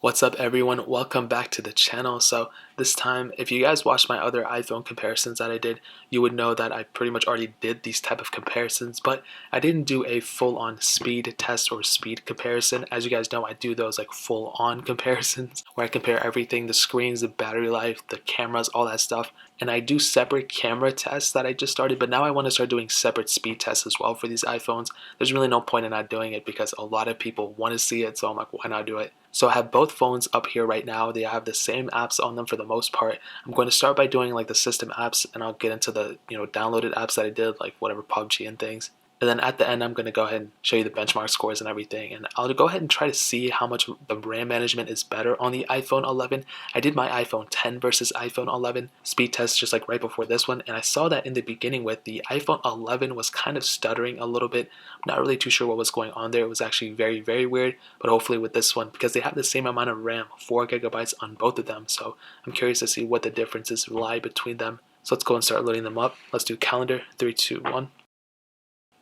What's up everyone, welcome back to the channel. So this time, if you guys watched my other iPhone comparisons that I did, you would know that I pretty much already did these type of comparisons, but I didn't do a full-on speed test or speed comparison. As you guys know, I do those like full-on comparisons where I compare everything, the screens, the battery life, the cameras, all that stuff. And I do separate camera tests that I just started, but now I want to start doing separate speed tests as well for these iPhones. There's really no point in not doing it because a lot of people want to see it, so I'm like, why not do it? So I have both phones up here right now. They have the same apps on them for the most part. I'm going to start by doing like the system apps, and I'll get into the downloaded apps that I did, like whatever PUBG and things. And then at the end, I'm going to go ahead and show you the benchmark scores and everything. And I'll go ahead and try to see how much the RAM management is better on the iPhone 11. I did my iPhone 10 versus iPhone 11 speed test just like right before this one. And I saw that in the beginning with the iPhone 11 was kind of stuttering a little bit. I'm not really too sure what was going on there. It was actually very, very weird. But hopefully with this one, because they have the same amount of RAM, 4 gigabytes on both of them. So I'm curious to see what the differences lie between them. So let's go and start loading them up. Let's do calendar, 3, 2, 1.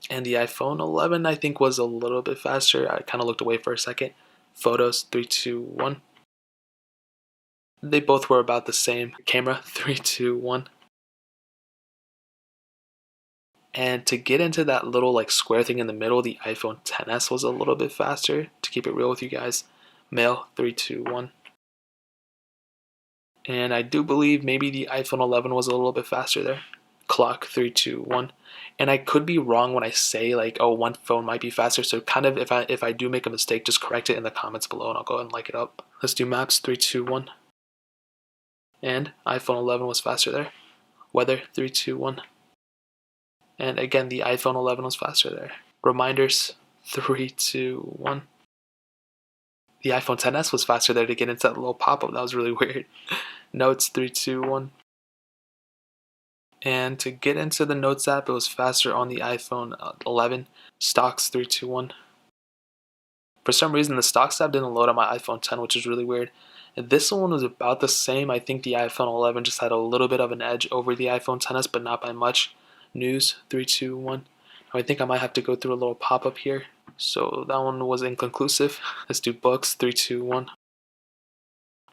And the iPhone 11 I think was a little bit faster. I kind of looked away for a second. Photos, 3, 2, 1. They both were about the same. Camera, 3, 2, 1. And to get into that little like square thing in the middle, the iPhone XS was a little bit faster, to keep it real with you guys. Mail, 3, 2, 1. And I do believe maybe the iPhone 11 was a little bit faster there. Clock, 3, 2, 1. And I could be wrong when I say like, oh, one phone might be faster. So kind of if I do make a mistake, just correct it in the comments below and I'll go ahead and like it up. Let's do maps, 3, 2, 1. And iPhone 11 was faster there. Weather, 3, 2, 1. And again, the iPhone 11 was faster there. Reminders, 3, 2, 1. The iPhone XS was faster there to get into that little pop-up. That was really weird. Notes, 3, 2, 1. And to get into the Notes app, it was faster on the iPhone 11. Stocks, 3, 2, 1. For some reason, the Stocks app didn't load on my iPhone 10, which is really weird. And this one was about the same. I think the iPhone 11 just had a little bit of an edge over the iPhone XS, but not by much. News, 3, 2, 1. I think I might have to go through a little pop-up here. So that one was inconclusive. Let's do books, 3, 2, 1.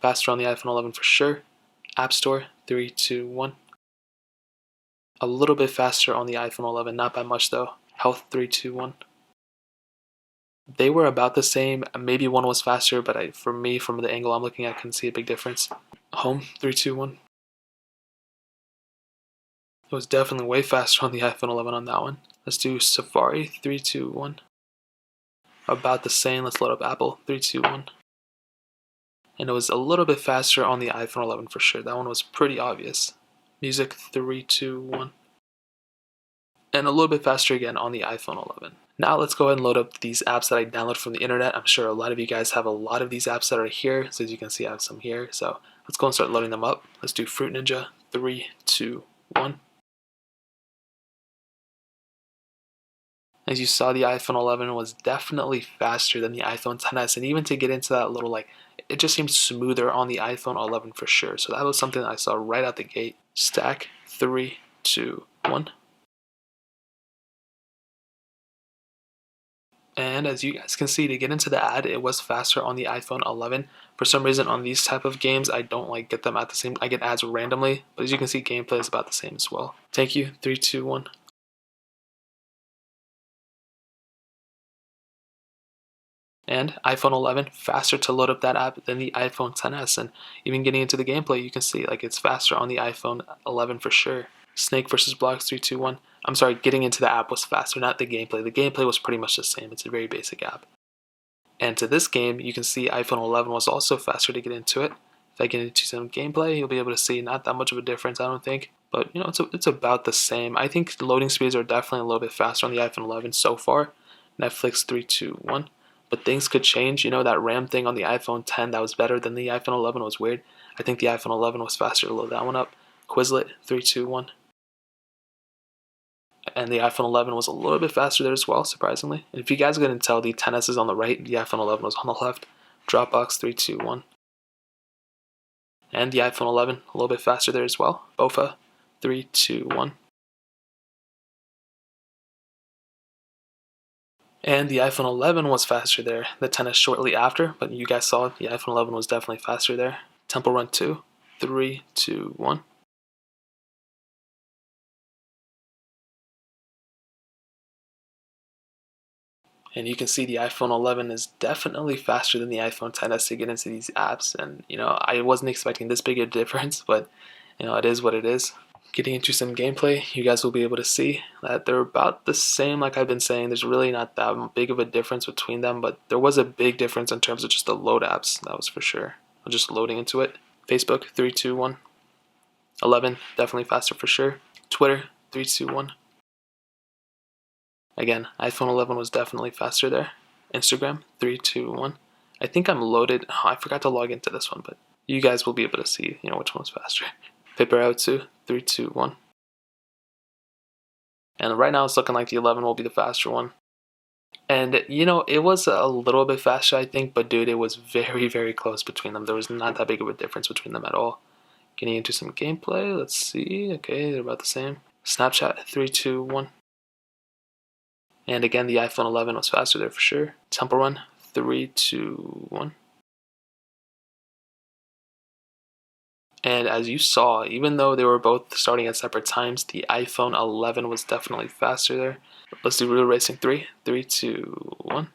Faster on the iPhone 11 for sure. App Store, 3, 2, 1. A little bit faster on the iPhone 11, not by much though. Health, 3, 2, 1. They were about the same. Maybe one was faster, but for me, from the angle I'm looking at, I couldn't see a big difference. Home, 3, 2, 1. It was definitely way faster on the iPhone 11 on that one. Let's do Safari, 3, 2, 1. About the same. Let's load up Apple, 3, 2, 1. And it was a little bit faster on the iPhone 11 for sure. That one was pretty obvious. Music, 3, 2, 1. And a little bit faster again on the iPhone 11. Now let's go ahead and load up these apps that I downloaded from the internet. I'm sure a lot of you guys have a lot of these apps that are here. So as you can see, I have some here. So let's go and start loading them up. Let's do Fruit Ninja, 3, 2, 1. As you saw, the iPhone 11 was definitely faster than the iPhone XS, and even to get into that little it just seemed smoother on the iPhone 11 for sure. So that was something that I saw right out the gate. Stack, 3, 2, 1. And as you guys can see, to get into the ad, it was faster on the iPhone 11. For some reason, on these type of games, I don't get them at the same. I get ads randomly, but as you can see, gameplay is about the same as well. Thank you, 3, 2, 1. And iPhone 11, faster to load up that app than the iPhone XS. And even getting into the gameplay, you can see it's faster on the iPhone 11 for sure. Snake versus Blocks, 3, 2, 1. I'm sorry, getting into the app was faster, not the gameplay. The gameplay was pretty much the same. It's a very basic app. And to this game, you can see iPhone 11 was also faster to get into it. If I get into some gameplay, you'll be able to see not that much of a difference, I don't think. But, it's about the same. I think the loading speeds are definitely a little bit faster on the iPhone 11 so far. Netflix, 3, 2, 1. But things could change. That RAM thing on the iPhone 10 that was better than the iPhone 11 was weird. I think the iPhone 11 was faster to load that one up. Quizlet, 3, 2, 1. And the iPhone 11 was a little bit faster there as well, surprisingly. And if you guys couldn't tell, the XS is on the right, the iPhone 11 was on the left. Dropbox, 3, 2, 1. And the iPhone 11, a little bit faster there as well. Bofa, 3, 2, 1. And the iPhone 11 was faster there. The XS shortly after, but you guys saw the iPhone 11 was definitely faster there. Temple Run 2, 3, 2, 1. And you can see the iPhone 11 is definitely faster than the iPhone XS to get into these apps. And, I wasn't expecting this big a difference, but, it is what it is. Getting into some gameplay, you guys will be able to see that they're about the same. Like I've been saying, there's really not that big of a difference between them, but there was a big difference in terms of just the load apps, that was for sure. I'm just loading into it. Facebook, 3, 2, 1. 11, definitely faster for sure. Twitter, 3, 2, 1. Again, iPhone 11 was definitely faster there. Instagram, 3, 2, 1. I think I'm loaded. Oh, I forgot to log into this one, but you guys will be able to see, which one was faster. Paper Out 2, 3, 2, 1. And right now it's looking like the 11 will be the faster one. And, it was a little bit faster, I think, but dude, it was very, very close between them. There was not that big of a difference between them at all. Getting into some gameplay, let's see. Okay, they're about the same. Snapchat, 3, 2, 1. And again, the iPhone 11 was faster there for sure. Temple Run, 3, 2, 1. And as you saw, even though they were both starting at separate times, the iPhone 11 was definitely faster there. Let's do Real Racing 3, 3, 2, 1.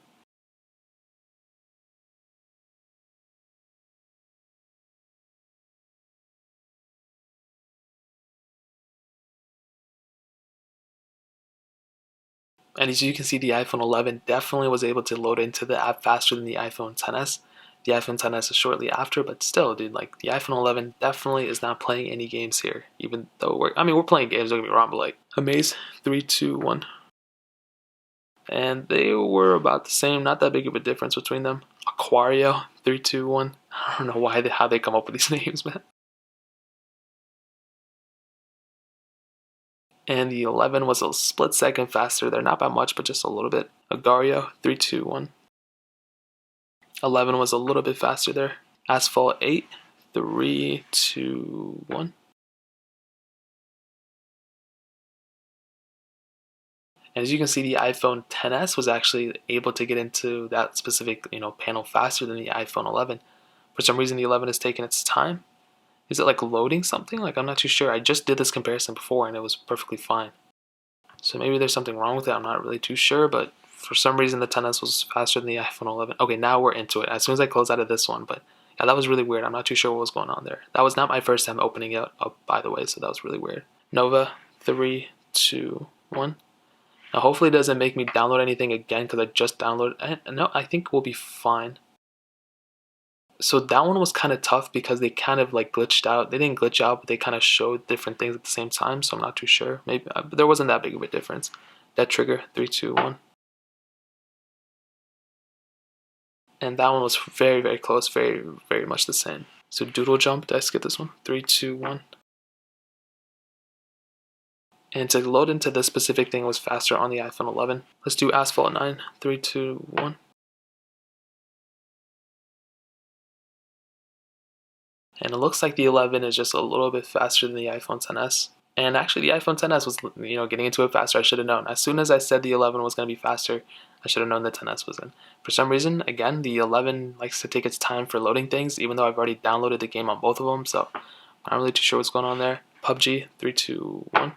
And as you can see, the iPhone 11 definitely was able to load into the app faster than the iPhone XS. The iPhone XS is shortly after, but still, dude, like the iPhone 11 definitely is not playing any games here. Even though we're playing games, don't get me wrong, but like Amaze, 3, 2, 1. And they were about the same, not that big of a difference between them. Aquario, 3, 2, 1. I don't know how they come up with these names, man. And the 11 was a split second faster. They're not by much, but just a little bit. Agario, 3, 2, 1. 11 was a little bit faster there. Asphalt 8, 3, 2, 1. And as you can see, the iPhone XS was actually able to get into that specific panel faster than the iPhone 11. For some reason, the 11 is taking its time. Is it like loading something? Like I'm not too sure. I just did this comparison before and it was perfectly fine. So maybe there's something wrong with it. I'm not really too sure, but for some reason the XS was faster than the iPhone 11. Okay, now we're into it. As soon as I close out of this one, but yeah, that was really weird. I'm not too sure what was going on there. That was not my first time opening it up, by the way, so that was really weird. Nova, 3, 2, 1. Now hopefully it doesn't make me download anything again because I just downloaded. No, I think we'll be fine. So that one was kind of tough because they kind of like glitched out. They didn't glitch out, but they kind of showed different things at the same time. So I'm not too sure. Maybe but there wasn't that big of a difference. Dead Trigger, 3, 2, 1. And that one was very, very close. Very, very much the same. So Doodle Jump, did I skip this one? 3, 2, 1. And to load into this specific thing was faster on the iPhone 11. Let's do Asphalt 9, 3, 2, 1. And it looks like the 11 is just a little bit faster than the iPhone XS. And actually, the iPhone XS was, getting into it faster. I should have known. As soon as I said the 11 was going to be faster, I should have known the XS was in. For some reason, again, the 11 likes to take its time for loading things, even though I've already downloaded the game on both of them. So I'm not really too sure what's going on there. PUBG, 3, 2, 1.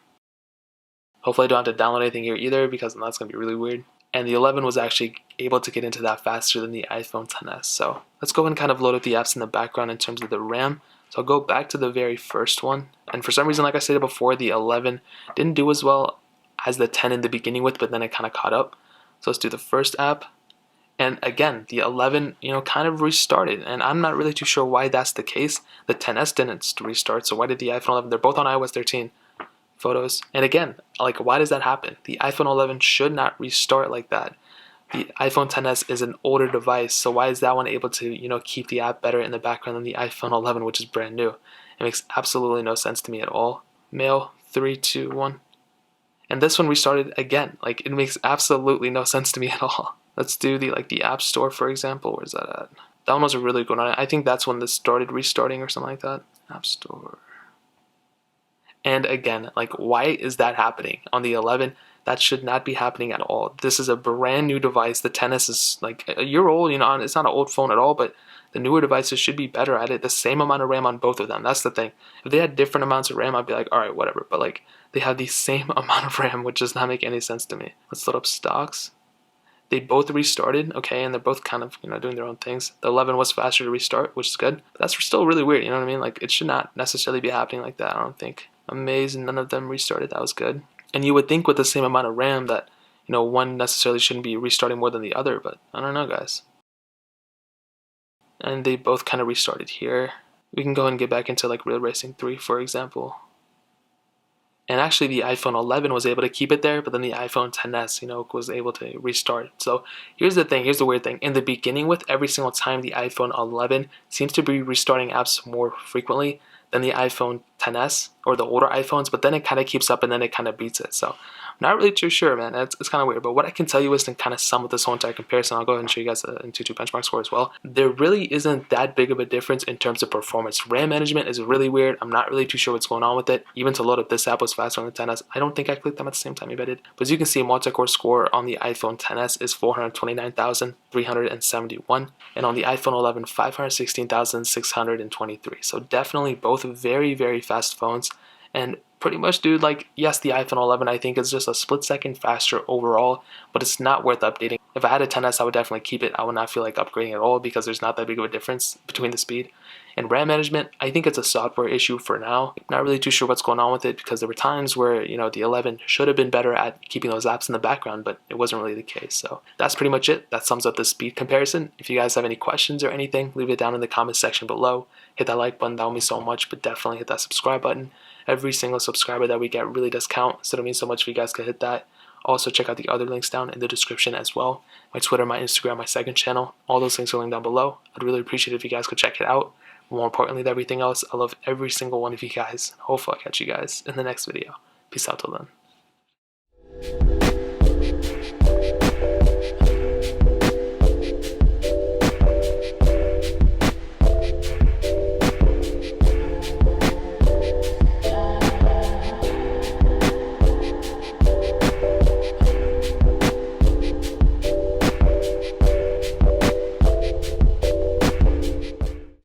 Hopefully, I don't have to download anything here either, because that's going to be really weird. And the 11 was actually able to get into that faster than the iPhone XS. So let's go ahead and kind of load up the apps in the background in terms of the RAM. So I'll go back to the very first one. And for some reason, like I said before, the 11 didn't do as well as the 10 in the beginning with, but then it kind of caught up. So let's do the first app. And again, the 11, kind of restarted. And I'm not really too sure why that's the case. The XS didn't restart, so why did the iPhone 11? They're both on iOS 13. Photos. And again, like, why does that happen? The iPhone 11 should not restart like that. The iPhone XS is an older device, so why is that one able to, keep the app better in the background than the iPhone 11, which is brand new? It makes absolutely no sense to me at all. Mail, 3, 2, 1. And this one restarted again. Like, it makes absolutely no sense to me at all. Let's do the App Store, for example. Where's that at? That one was really good on it. I think that's when this started restarting or something like that. App Store. And again, like, why is that happening on the 11? That should not be happening at all. This is a brand new device. The XS is like a year old, you know, it's not an old phone at all, but the newer devices should be better at it. The same amount of RAM on both of them. That's the thing. If they had different amounts of RAM, I'd be like, all right, whatever. But like, they have the same amount of RAM, which does not make any sense to me. Let's load up stocks. They both restarted, okay, and they're both kind of, you know, doing their own things. The 11 was faster to restart, which is good. But that's still really weird, you know what I mean? Like, it should not necessarily be happening like that, I don't think. Amazing, none of them restarted. That was good. And you would think with the same amount of RAM that, you know, one necessarily shouldn't be restarting more than the other, but I don't know, guys. And they both kind of restarted here. We can go and get back into like Real Racing 3, for example. And actually the iPhone 11 was able to keep it there, but then the iPhone XS, you know, was able to restart. So here's the thing, here's the weird thing. In the beginning, with every single time, the iPhone 11 seems to be restarting apps more frequently than the iPhone XS or the older iPhones, but then it kind of keeps up and then it kind of beats it. So I'm not really too sure, man. It's kind of weird. But what I can tell you is to kind of sum up this whole entire comparison, I'll go ahead and show you guys the Antutu benchmark score as well. There really isn't that big of a difference in terms of performance. RAM management is really weird. I'm not really too sure what's going on with it. Even to load up this app was faster on the XS. I don't think I clicked them at the same time, maybe I did. But as you can see, multi-core score on the iPhone XS is 429,371. And on the iPhone 11, 516,623. So definitely both very, very fast phones. And pretty much, dude, like, yes, the iPhone 11 I think is just a split second faster overall, but it's not worth updating. If I had a XS, I would definitely keep it. I would not feel like upgrading at all because there's not that big of a difference between the speed. And RAM management, I think it's a software issue for now. Not really too sure what's going on with it because there were times where, you know, the 11 should have been better at keeping those apps in the background, but it wasn't really the case. So that's pretty much it. That sums up the speed comparison. If you guys have any questions or anything, leave it down in the comments section below. Hit that like button, that would mean so much, but definitely hit that subscribe button. Every single subscriber that we get really does count, so it means so much if you guys could hit that. Also, check out the other links down in the description as well. My Twitter, my Instagram, my second channel. All those links are linked down below. I'd really appreciate it if you guys could check it out. More importantly than everything else, I love every single one of you guys. Hopefully I'll catch you guys in the next video. Peace out till then.